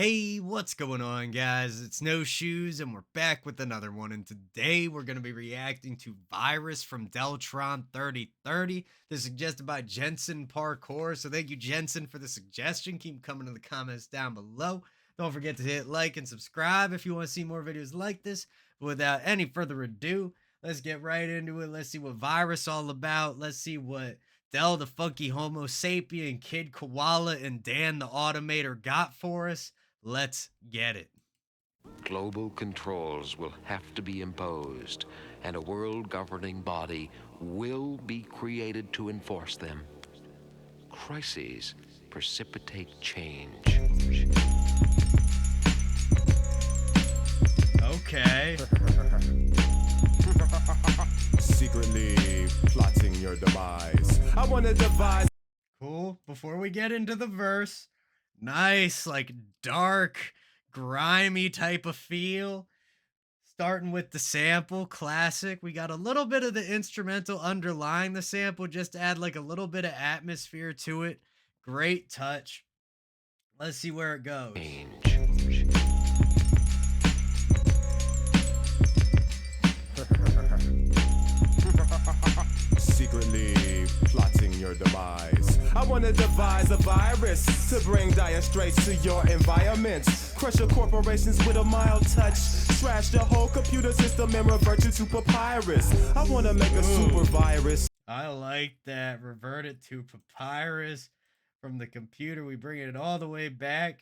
Hey, what's going on, guys? It's No Shoes, and we're back with another one. And today we're going to be reacting to Virus from Deltron 3030. This is suggested by Jensen Parkour. So thank you, Jensen, for the suggestion. Keep coming in the comments down below. Don't forget to hit like and subscribe if you want to see more videos like this. But without any further ado, let's get right into it. Let's see what Virus all about. Let's see what Del the Funky Homosapien, Kid Koala, and Dan the Automator got for us. Let's get it. Global controls will have to be imposed, and a world governing body will be created to enforce them. Crises precipitate change. Okay. Secretly plotting your demise. I want to devise. Cool. Before we get into the verse, nice, like dark, grimy type of feel. Starting with the sample, classic. We got a little bit of the instrumental underlying the sample just to add like a little bit of atmosphere to it. Great touch. Let's see where it goes. Change. Secretly plotting your demise. I want to devise a virus to bring dire straits to your environment. Crush your corporations with a mild touch. Trash the whole computer system and revert you to papyrus. I want to make a super virus. I like that. Revert it to papyrus from the computer. We bring it all the way back.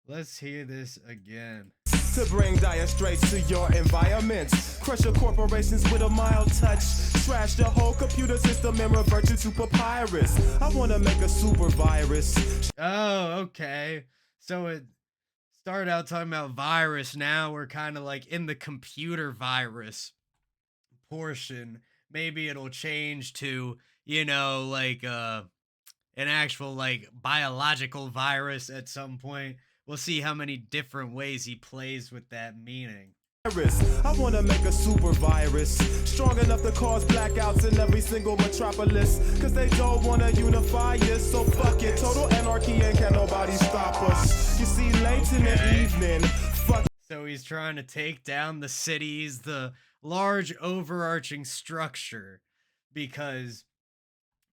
Let's hear this again. To bring dire straits to your environment. Crush your corporations with a mild touch. Trash the whole computer system and revert you to papyrus. I want to make a super virus. Oh, okay. So it started out talking about virus. Now we're kind of like in the computer virus portion. Maybe it'll change to, like an actual like biological virus at some point. We'll see how many different ways he plays with that meaning. I want to make a super virus strong enough to cause blackouts in every single metropolis, cause they don't want to unify us. So fuck it, total anarchy, and can nobody stop us. You see, late in the evening, fuck. So he's trying to take down the cities, the large overarching structure, because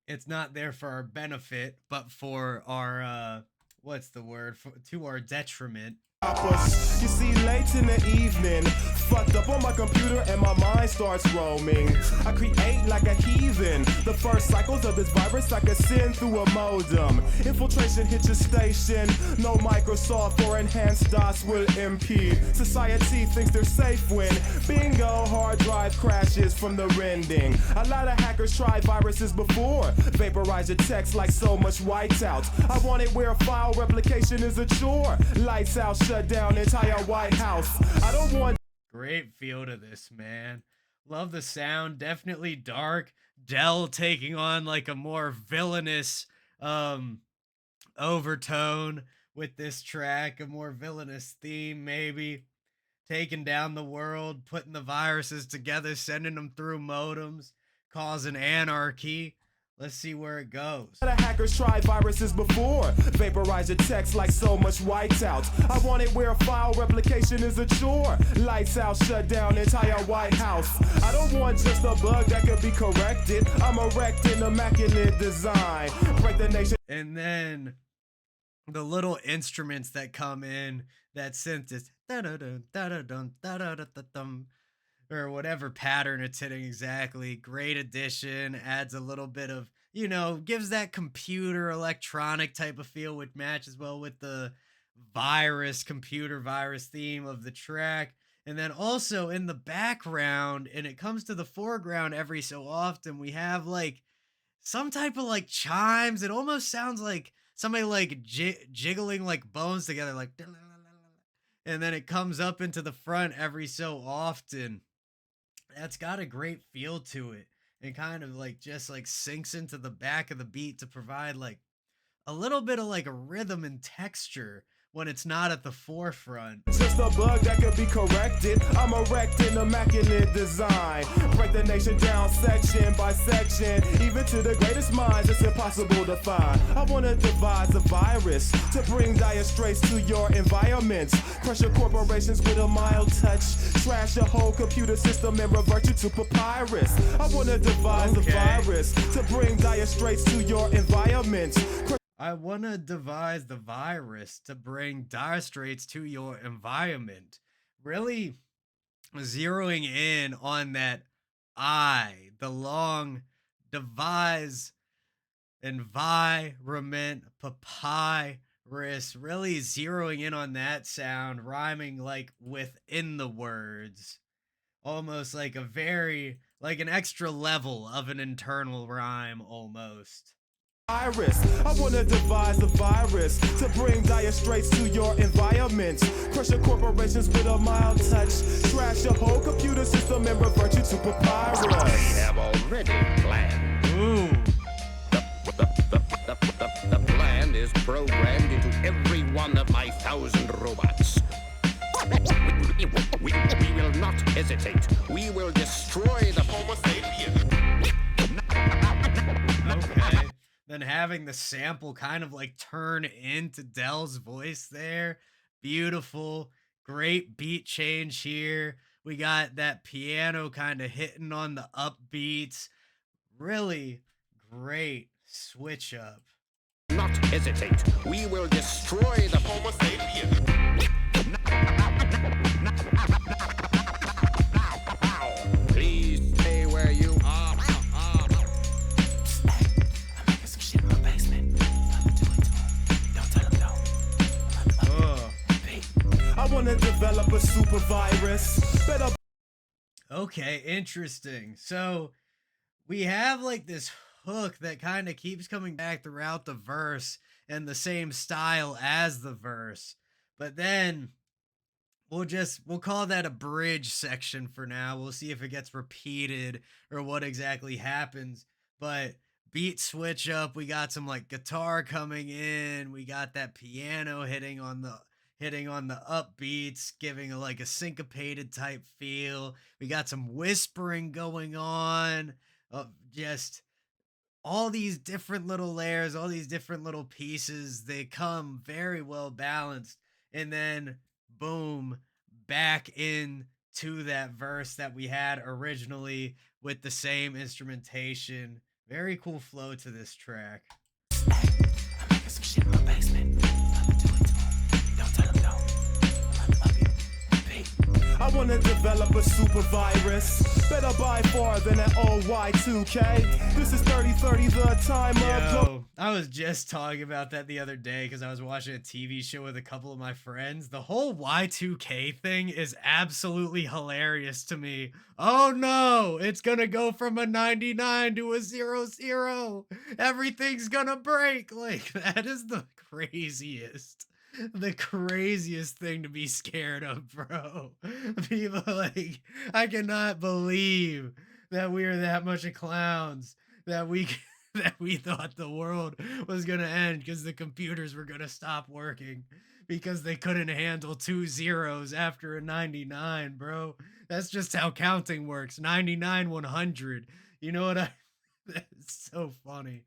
it's not there for our benefit, but for our what's the word, to our detriment. You see, late in the evening, fucked up on my computer and my mind starts roaming. I create like a heathen. The first cycles of this virus I can send through a modem. Infiltration hit your station. No Microsoft or enhanced DOS will impede. Society thinks they're safe when bingo, hard drive crashes from the rending. A lot of hackers tried viruses before. Vaporize your text like so much whiteout. I want it where file replication is a chore. Lights out, shut down entire White House. I don't want. Great feel to this, man. Love the sound. Definitely dark. Dell taking on like a more villainous overtone with this track, a more villainous theme, maybe. Taking down the world, putting the viruses together, sending them through modems, causing anarchy. Let's see where it goes. The hackers tried viruses before. Vaporize your text like so much whiteout. I want it where file replication is a chore. Lights out, shut down entire White House. I don't want just a bug that could be corrected. I'm erecting immaculate design. Break the nation. And then the little instruments that come in, that synth is or whatever pattern it's hitting exactly. Great addition, adds a little bit of, gives that computer electronic type of feel, which matches well with the computer virus theme of the track. And then also in the background, and it comes to the foreground every so often, we have like some type of like chimes. It almost sounds like somebody like jiggling like bones together, like, and then it comes up into the front every so often. That's got a great feel to it, and kind of like just like sinks into the back of the beat to provide like a little bit of like a rhythm and texture when it's not at the forefront. Just a bug that could be corrected. I'm erecting immaculate design. Break the nation down section by section. Even to the greatest minds, it's impossible to find. I wanna devise a virus to bring dire straits to your environments. Crush your corporations with a mild touch. Trash your whole computer system and revert you to papyrus. I wanna devise a virus to bring dire straits to your environment. I want to devise the virus to bring dire straits to your environment. Really zeroing in on that the long devise environment papyrus, really zeroing in on that sound, rhyming like within the words, almost like like an extra level of an internal rhyme almost. Iris. I wanna devise a virus to bring dire straits to your environment. Crush your corporations with a mild touch. Trash your whole computer system and revert you to papyrus. I have already planned. Ooh. The plan is programmed into every one of my 1,000 robots. We will not hesitate. We will destroy the Homosapien. Okay. Then having the sample kind of like turn into Dell's voice there. Beautiful. Great beat change here. We got that piano kind of hitting on the upbeats. Really great switch up. Not hesitate. We will destroy the Homosapien. Please stay where you are. I wanna develop a super virus. Better. Okay, interesting. So we have like this hook that kind of keeps coming back throughout the verse and the same style as the verse. But then we'll call that a bridge section for now. We'll see if it gets repeated or what exactly happens. But beat switch up, we got some like guitar coming in, we got that piano hitting on the upbeats, giving like a syncopated type feel. We got some whispering going on of just all these different little layers, all these different little pieces. They come very well balanced. And then boom, back in to that verse that we had originally with the same instrumentation. Very cool flow to this track. I'm making some shit in my basement. Don't tell them no. I wanna develop a super virus. Better by far than an old Y2K. This is 3030, the time of. Yo, I was just talking about that the other day because I was watching a TV show with a couple of my friends. The whole Y2K thing is absolutely hilarious to me. Oh no, it's gonna go from a 99 to a 00. Everything's gonna break. Like, that is the craziest thing to be scared of, bro. People like, I cannot believe that we are that much of clowns that we that we thought the world was gonna end because the computers were gonna stop working because they couldn't handle 2 zeros after a 99, bro. That's just how counting works. 99, 100. You know what I That's so funny.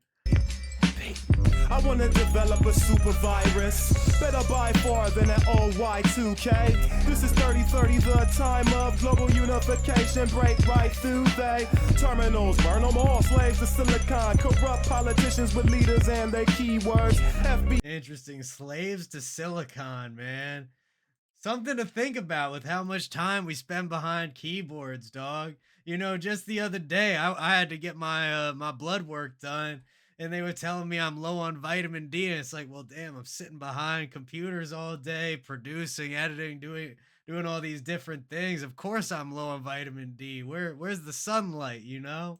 I wanna develop a super virus. Better by far than an old Y2K. This is 3030, the time of global unification. Break right through they terminals, burn them all. Slaves to silicon, corrupt politicians with leaders and their keywords. FB. Interesting. Slaves to silicon, man. Something to think about with how much time we spend behind keyboards, dog. You know, just the other day, I had to get my blood work done, and they were telling me I'm low on vitamin D, and it's like, well, damn, I'm sitting behind computers all day, producing, editing, doing all these different things. Of course, I'm low on vitamin D. Where's the sunlight? You know?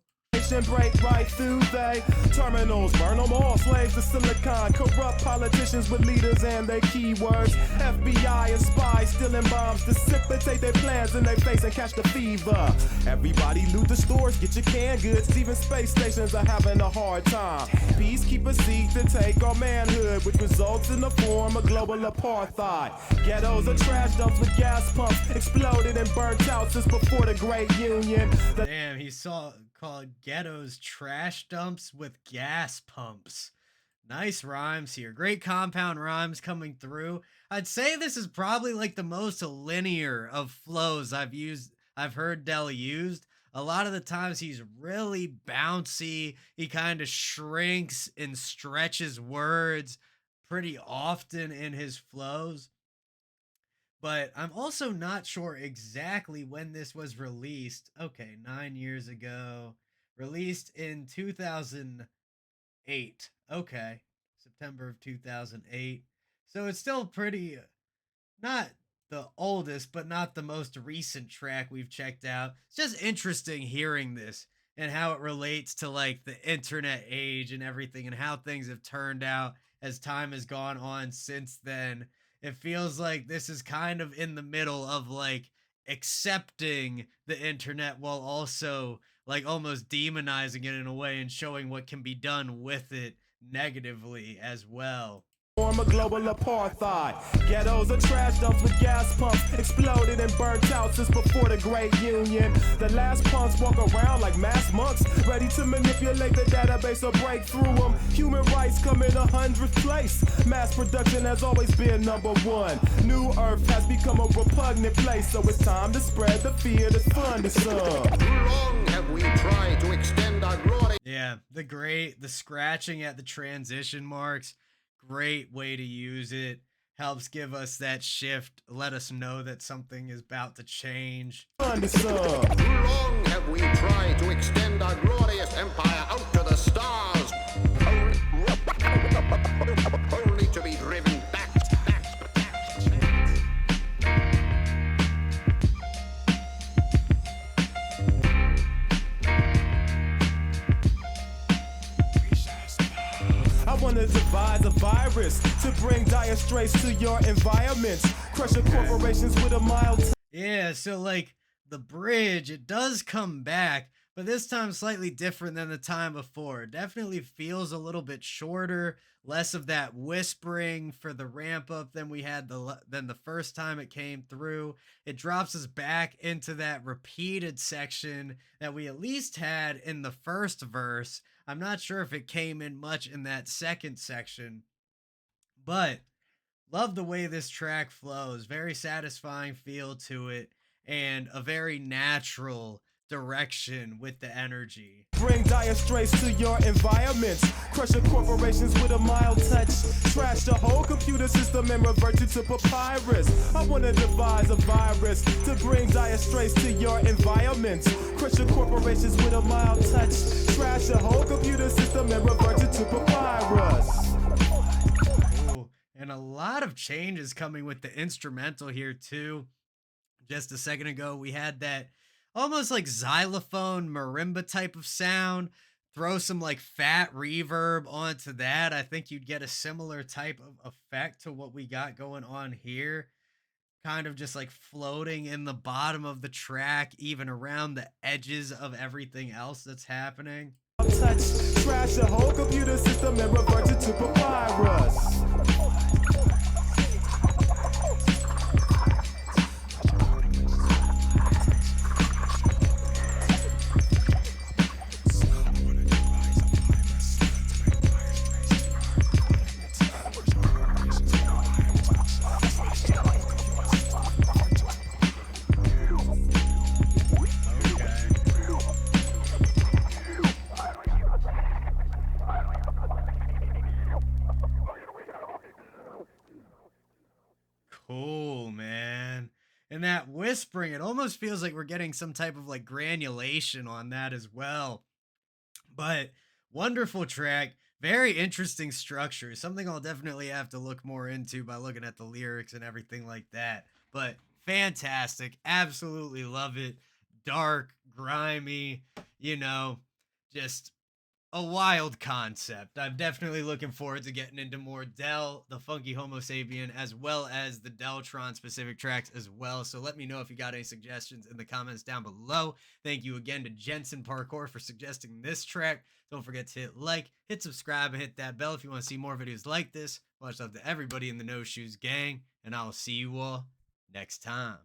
and break right through they terminals. Burn them all, slaves to silicon. Corrupt politicians with leaders and their keywords. FBI and spies stealing bombs. Dissipate their plans in their face and catch the fever. Everybody loot the stores, get your canned goods. Even space stations are having a hard time. Peacekeepers seek to take our manhood, which results in the form of global apartheid. Ghettos are trash dumps with gas pumps, exploded and burnt out since before the Great Union. Damn, he saw called ghettos trash dumps with gas pumps. Nice rhymes here. Great compound rhymes coming through. I'd say this is probably like the most linear of flows I've heard Del used. A lot of the times he's really bouncy. He kind of shrinks and stretches words pretty often in his flows. But I'm also not sure exactly when this was released. Okay, 9 years ago. Released in 2008. Okay, September of 2008. So it's still pretty, not the oldest, but not the most recent track we've checked out. It's just interesting hearing this and how it relates to like the internet age and everything and how things have turned out as time has gone on since then. It feels like this is kind of in the middle of like accepting the internet while also like almost demonizing it in a way and showing what can be done with it negatively as well. Form of global apartheid. Ghettos are trash dumps with gas pumps, exploded and burnt out since before the Great Union. The last punks walk around like mass monks, ready to manipulate the database or break through them. Human rights come in 100th place. Mass production has always been number one. New Earth has become a repugnant place, so it's time to spread the fear that's fun to some. Long have we tried to extend our glory. Yeah, the scratching at the transition marks. Great way to use it. Helps give us that shift, let us know that something is about to change. Fun to some. Long have we tried to extend our glorious empire out to the stars, only to be driven back. I want to devise a virus to bring dire straits to your environments. Crushing corporations with a mild. Yeah, so like the bridge, it does come back, but this time slightly different than the time before. It definitely feels a little bit shorter, less of that whispering for the ramp up than we had than the first time it came through. It drops us back into that repeated section that we at least had in the first verse. I'm not sure if it came in much in that second section, but love the way this track flows. Very satisfying feel to it and a very natural direction with the energy. Bring dire straits to your environments. Crushing corporations with a mild touch. Trash the whole computer system and revert you to papyrus. I want to devise a virus to bring dire straits to your environments. Crushing corporations with a mild touch. Trash the whole computer system and revert you to papyrus. Ooh, and a lot of changes coming with the instrumental here too. Just a second ago, we had that almost like xylophone marimba type of sound. Throw some like fat reverb onto that. I think you'd get a similar type of effect to what we got going on here. Kind of just like floating in the bottom of the track, even around the edges of everything else that's happening. Touch, trash the whole computer system and revert you to papyrus. Cool, man. And that whispering, it almost feels like we're getting some type of like granulation on that as well. But wonderful track, very interesting structure. Something I'll definitely have to look more into by looking at the lyrics and everything like that. But fantastic, absolutely love it. Dark, grimy, you know, just a wild concept. I'm definitely looking forward to getting into more Del, the Funky Homosapien, as well as the Deltron specific tracks as well. So let me know if you got any suggestions in the comments down below. Thank you again to Jensen Parkour for suggesting this track. Don't forget to hit like, hit subscribe, and hit that bell if you want to see more videos like this. Much love to everybody in the No Shoes gang, and I'll see you all next time.